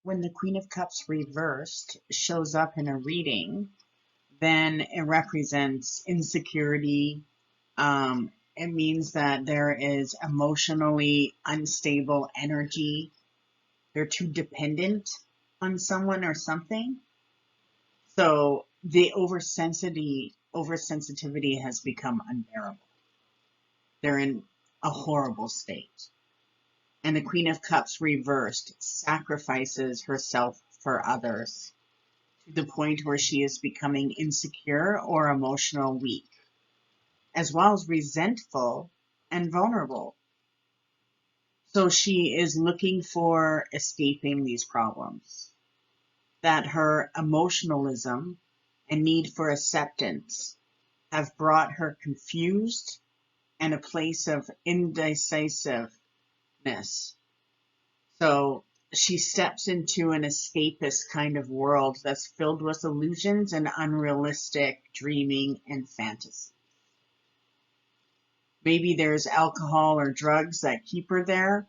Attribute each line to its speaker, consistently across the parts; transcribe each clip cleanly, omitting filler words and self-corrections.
Speaker 1: When the Queen of Cups reversed shows up in a reading, then it represents insecurity. It means that there is emotionally unstable energy. They're too dependent on someone or something. So the oversensitivity has become unbearable. They're in a horrible state. And the Queen of Cups reversed sacrifices herself for others to the point where she is becoming insecure or emotional weak, as well as resentful and vulnerable. So she is looking for escaping these problems. That her emotionalism and need for acceptance have brought her confused and a place of indecisiveness. So she steps into an escapist kind of world that's filled with illusions and unrealistic dreaming and fantasy. Maybe there's alcohol or drugs that keep her there,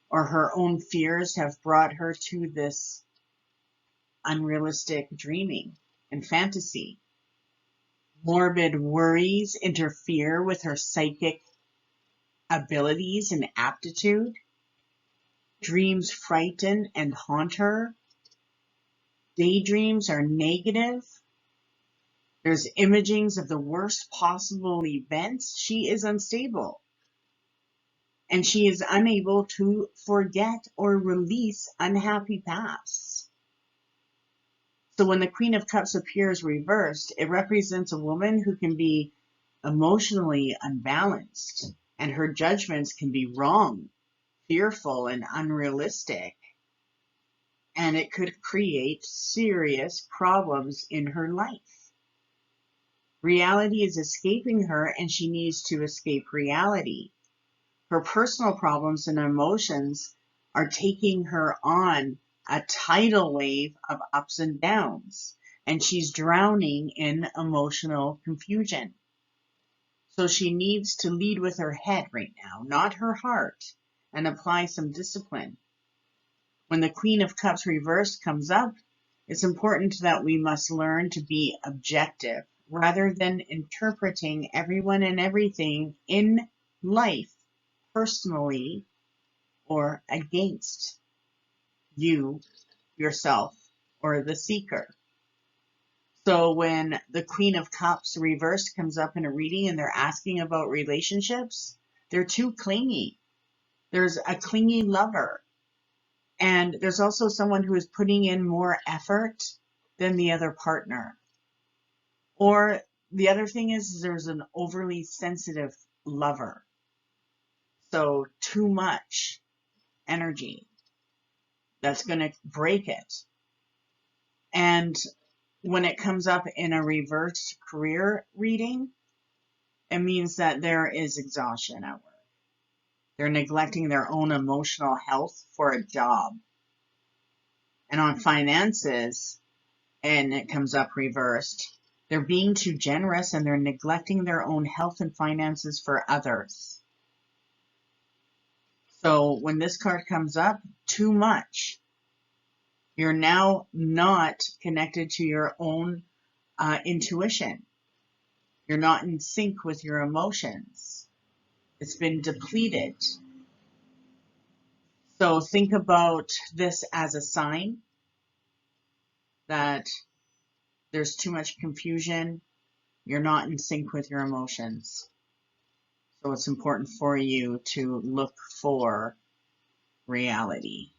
Speaker 1: or her own fears have brought her to this unrealistic dreaming and fantasy. Morbid worries interfere with her psychic abilities and aptitude. Dreams frighten and haunt her. Daydreams are negative. There's imagings of the worst possible events. She is unstable. And she is unable to forget or release unhappy pasts. So when the Queen of Cups appears reversed, it represents a woman who can be emotionally unbalanced, and her judgments can be wrong, fearful, and unrealistic. And it could create serious problems in her life. Reality is escaping her, and she needs to escape reality. Her personal problems and emotions are taking her on a tidal wave of ups and downs, and she's drowning in emotional confusion. So she needs to lead with her head right now, not her heart, and apply some discipline. When the Queen of Cups reversed comes up, it's important that we must learn to be objective rather than interpreting everyone and everything in life personally or against you, yourself, or the seeker. So when the Queen of Cups reversed comes up in a reading and they're asking about relationships, they're too clingy. There's a clingy lover. And there's also someone who is putting in more effort than the other partner. Or the other thing is there's an overly sensitive lover. So too much energy that's going to break it. And when it comes up in a reversed career reading, it means that there is exhaustion at work. They're neglecting their own emotional health for a job. And on finances, and it comes up reversed, they're being too generous and they're neglecting their own health and finances for others. So when this card comes up, too much. You're now not connected to your own intuition. You're not in sync with your emotions. It's been depleted. So think about this as a sign that there's too much confusion. You're not in sync with your emotions. So it's important for you to look for reality.